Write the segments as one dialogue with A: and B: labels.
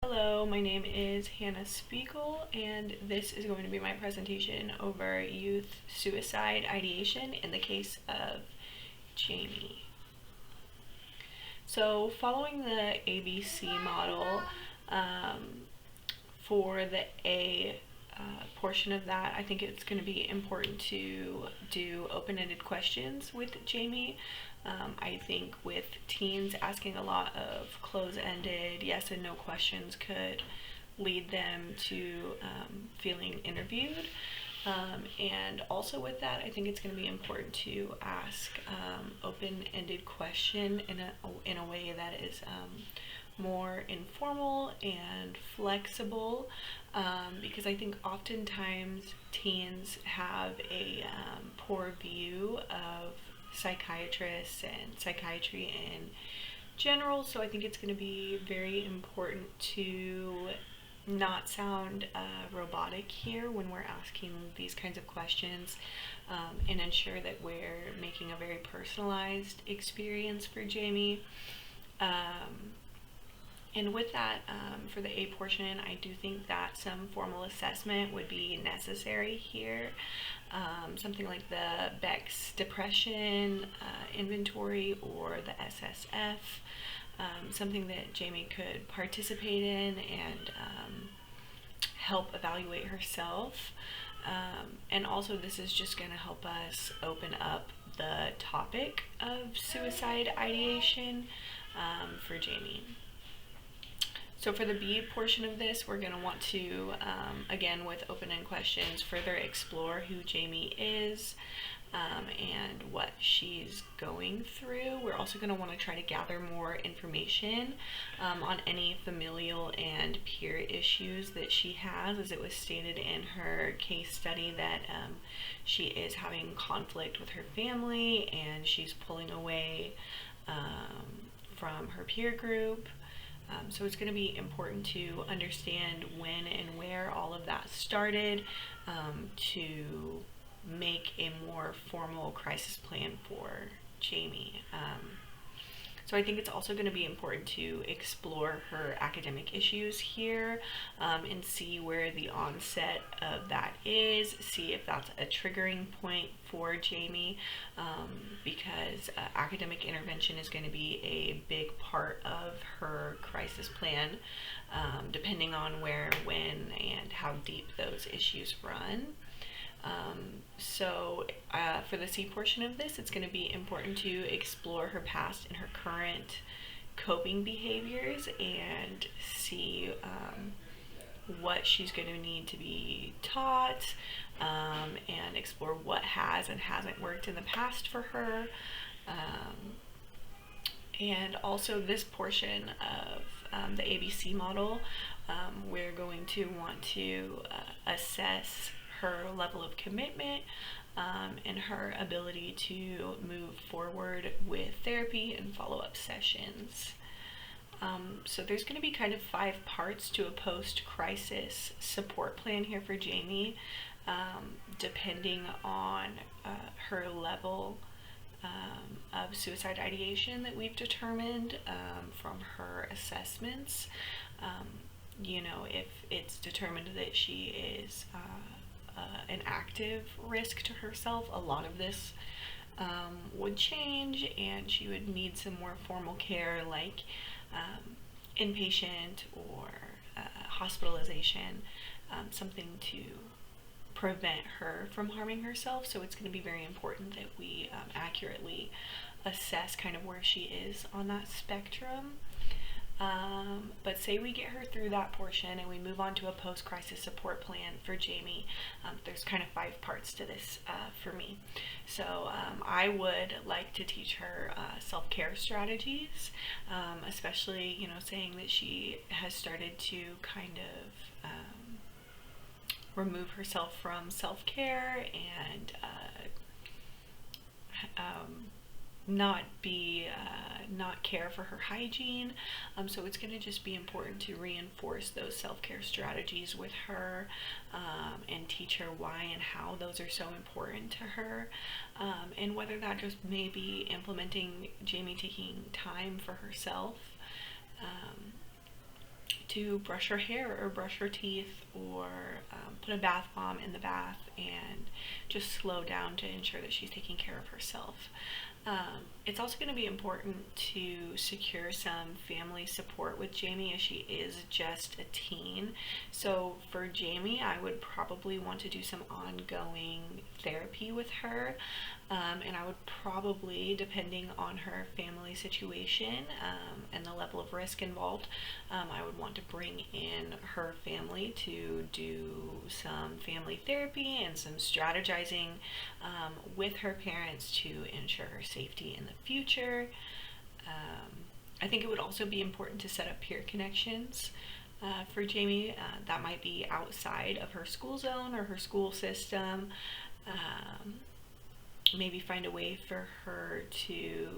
A: Hello, my name is Hannah Spiegel, and this is going to be my presentation over youth suicide ideation in the case of Jamie. So, following the ABC model, for the A portion of that, I think it's going to be important to do open-ended questions with Jamie. I think with teens, asking a lot of close-ended yes and no questions could lead them to feeling interviewed. And also with that, I think it's going to be important to ask open-ended question in a way that is more informal and flexible, because I think oftentimes teens have a poor view of psychiatrists and psychiatry in general, so I think it's going to be very important to not sound robotic here when we're asking these kinds of questions, and ensure that we're making a very personalized experience for Jamie. And with that, for the A portion, I do think that some formal assessment would be necessary here. Something like the Beck's Depression Inventory or the SSF, something that Jamie could participate in and help evaluate herself. And also, this is just going to help us open up the topic of suicide ideation for Jamie. So for the B portion of this, we're going to want to, again with open-ended questions, further explore who Jamie is and what she's going through. We're also going to want to try to gather more information on any familial and peer issues that she has, as it was stated in her case study that she is having conflict with her family and she's pulling away from her peer group. So it's going to be important to understand when and where all of that started, to make a more formal crisis plan for Jamie. So I think it's also going to be important to explore her academic issues here, and see where the onset of that is, see if that's a triggering point for Jamie, because academic intervention is going to be a big part of her crisis plan, depending on where, when, and how deep those issues run. So for the C portion of this, it's going to be important to explore her past and her current coping behaviors and see what she's going to need to be taught, and explore what has and hasn't worked in the past for her. And also this portion of the ABC model, we're going to want to assess her level of commitment, and her ability to move forward with therapy and follow-up sessions. So there's going to be kind of 5 parts to a post-crisis support plan here for Jamie, depending on her level of suicide ideation that we've determined from her assessments. If it's determined that she is an active risk to herself, a lot of this would change, and she would need some more formal care, like inpatient or hospitalization, something to prevent her from harming herself. So it's going to be very important that we accurately assess kind of where she is on that spectrum. But say we get her through that portion and we move on to a post-crisis support plan for Jamie. There's kind of 5 parts to this for me. So I would like to teach her self-care strategies, especially, saying that she has started to kind of remove herself from self-care and not care for her hygiene. So it's going to just be important to reinforce those self-care strategies with her, and teach her why and how those are so important to her, and whether that just may be implementing Jamie taking time for herself, to brush her hair or brush her teeth or put a bath bomb in the bath and just slow down to ensure that she's taking care of herself. It's also going to be important to secure some family support with Jamie as she is just a teen. So for Jamie, I would probably want to do some ongoing therapy with her. And I would probably, depending on her family situation and the level of risk involved, I would want to bring in her family to do some family therapy and some strategizing with her parents to ensure her safety in the future. I think it would also be important to set up peer connections for Jamie. That might be outside of her school zone or her school system. Maybe find a way for her to,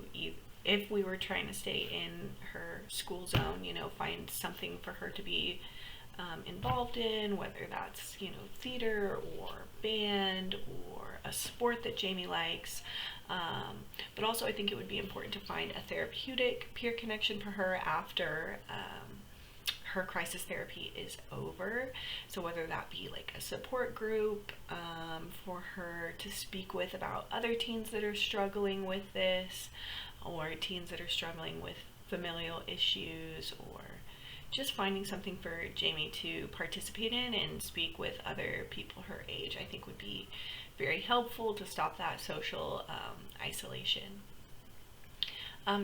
A: if we were trying to stay in her school zone, find something for her to be involved in, whether that's, theater or band or a sport that Jamie likes. But also I think it would be important to find a therapeutic peer connection for her after her crisis therapy is over. So whether that be like a support group for her to speak with about other teens that are struggling with this, or teens that are struggling with familial issues, or just finding something for Jamie to participate in and speak with other people her age, I think would be very helpful to stop that social isolation.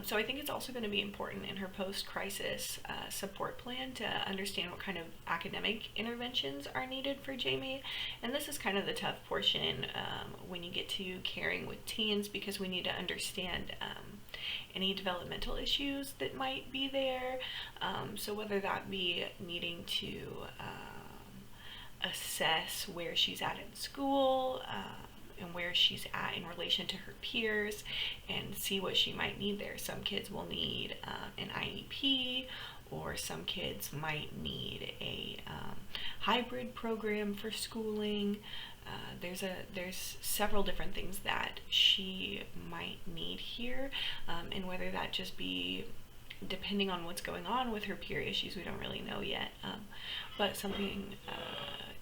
A: So I think it's also going to be important in her post-crisis support plan to understand what kind of academic interventions are needed for Jamie. And this is kind of the tough portion when you get to caring with teens, because we need to understand any developmental issues that might be there. So whether that be needing to assess where she's at in school, and where she's at in relation to her peers, and see what she might need there. Some kids will need an IEP, or some kids might need a hybrid program for schooling. There's several different things that she might need here, and whether that just be depending on what's going on with her peer issues, we don't really know yet, but something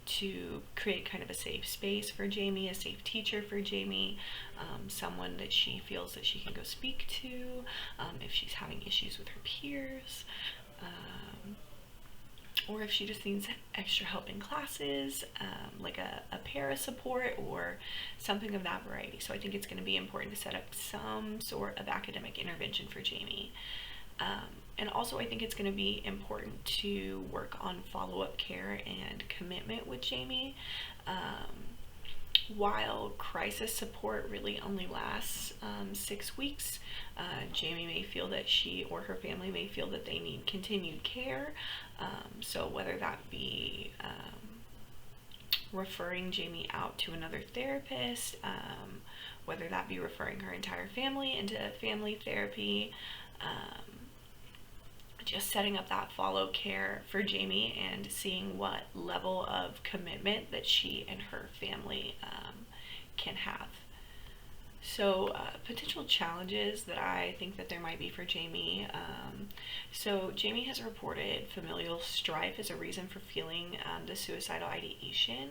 A: to create kind of a safe space for Jamie, a safe teacher for Jamie, someone that she feels that she can go speak to if she's having issues with her peers, or if she just needs extra help in classes, like a para support or something of that variety. So I think it's going to be important to set up some sort of academic intervention for Jamie. And also I think it's going to be important to work on follow-up care and commitment with Jamie. While crisis support really only lasts 6 weeks, Jamie may feel that she or her family may feel that they need continued care. So whether that be referring Jamie out to another therapist, whether that be referring her entire family into family therapy, just setting up that follow care for Jamie and seeing what level of commitment that she and her family can have. So potential challenges that I think that there might be for Jamie. So Jamie has reported familial strife as a reason for feeling the suicidal ideation.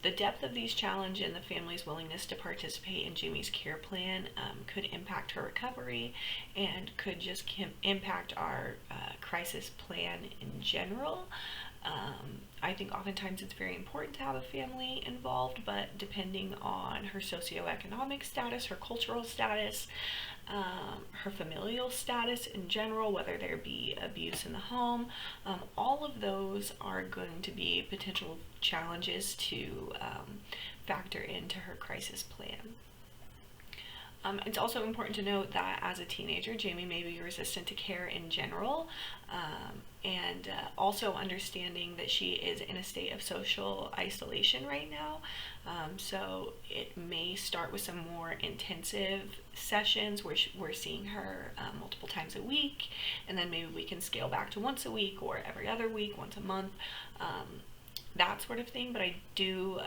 A: The depth of these challenges and the family's willingness to participate in Jamie's care plan could impact her recovery and could just impact our crisis plan in general. I think oftentimes it's very important to have a family involved, but depending on her socioeconomic status, her cultural status, her familial status in general, whether there be abuse in the home, all of those are going to be potential challenges to factor into her crisis plan. It's also important to note that as a teenager, Jamie may be resistant to care in general, and also understanding that she is in a state of social isolation right now. So it may start with some more intensive sessions where we're seeing her multiple times a week, and then maybe we can scale back to once a week or every other week, once a month. That sort of thing. But I do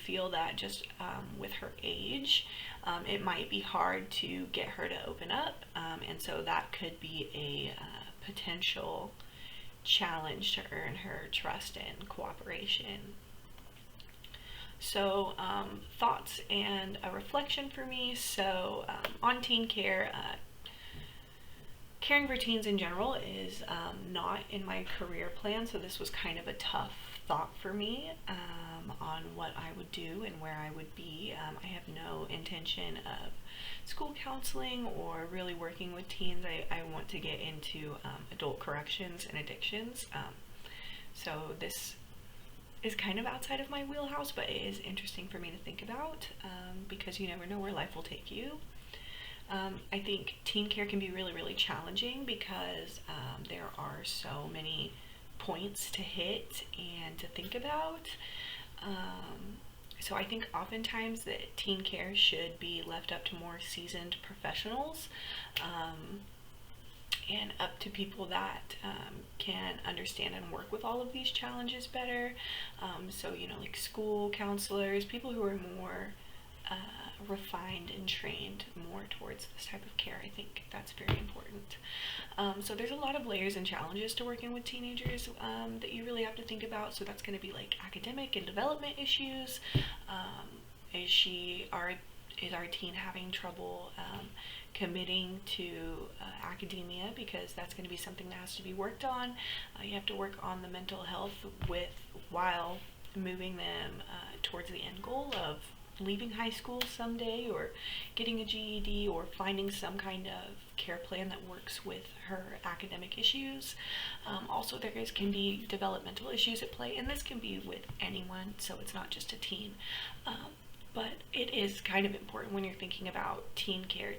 A: feel that just with her age, it might be hard to get her to open up, and so that could be a potential challenge to earn her trust and cooperation. So thoughts and a reflection for me. So on teen care, caring for teens in general is not in my career plan, so this was kind of a tough thought for me on what I would do and where I would be. I have no intention of school counseling or really working with teens. I want to get into adult corrections and addictions. So this is kind of outside of my wheelhouse, but it is interesting for me to think about because you never know where life will take you. I think teen care can be really, really challenging because there are so many points to hit and to think about. So I think oftentimes that teen care should be left up to more seasoned professionals and up to people that can understand and work with all of these challenges better. So, like school counselors, people who are more refined and trained more towards this type of care. I think that's very important. So there's a lot of layers and challenges to working with teenagers that you really have to think about. So that's going to be like academic and development issues. Is our teen having trouble committing to academia, because that's going to be something that has to be worked on. You have to work on the mental health while moving them towards the end goal of leaving high school someday, or getting a GED, or finding some kind of care plan that works with her academic issues. Also, can be developmental issues at play, and this can be with anyone, so it's not just a teen. But it is kind of important when you're thinking about teen care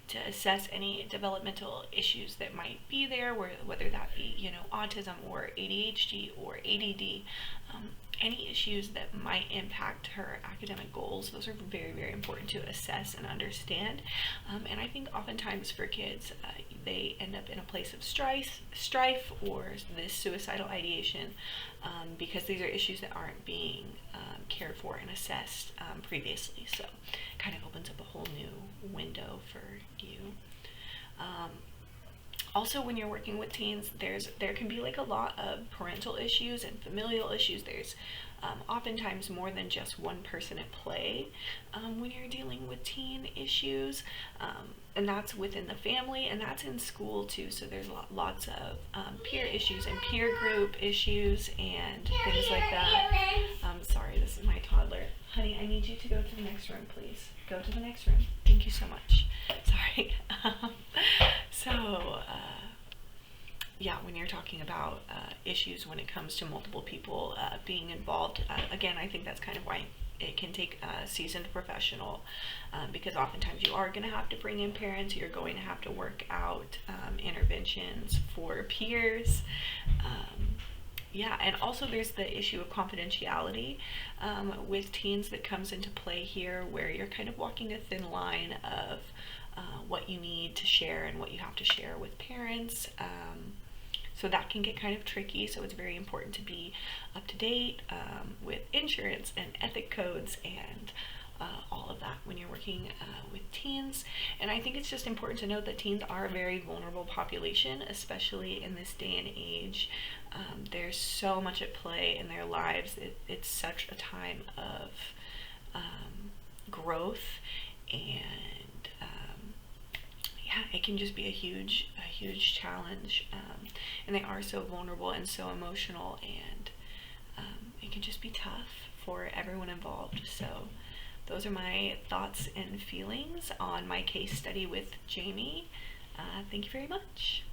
A: to assess any developmental issues that might be there, whether that be autism or ADHD or ADD. Any issues that might impact her academic goals, those are very, very important to assess and understand. And I think oftentimes for kids, they end up in a place of strife or this suicidal ideation because these are issues that aren't being cared for and assessed previously. So it kind of opens up a whole new window for you. Also, when you're working with teens, there can be like a lot of parental issues and familial issues. There's oftentimes more than just one person at play when you're dealing with teen issues, and that's within the family, and that's in school too. So there's lots of peer issues and peer group issues and things like that. Sorry, this is my toddler. Honey, I need you to go to the next room, please. Go to the next room. Thank you so much. Sorry. Yeah, when you're talking about issues when it comes to multiple people being involved, again, I think that's kind of why it can take a seasoned professional, because oftentimes you are going to have to bring in parents. You're going to have to work out interventions for peers. Yeah, and also there's the issue of confidentiality with teens that comes into play here, where you're kind of walking a thin line of what you need to share and what you have to share with parents. So that can get kind of tricky, so it's very important to be up to date with insurance and ethic codes and all of that when you're working with teens. And I think it's just important to note that teens are a very vulnerable population, especially in this day and age. There's so much at play in their lives. It's such a time of growth, and yeah, it can just be a huge challenge, and they are so vulnerable and so emotional, and it can just be tough for everyone involved. So those are my thoughts and feelings on my case study with Jamie. Thank you very much.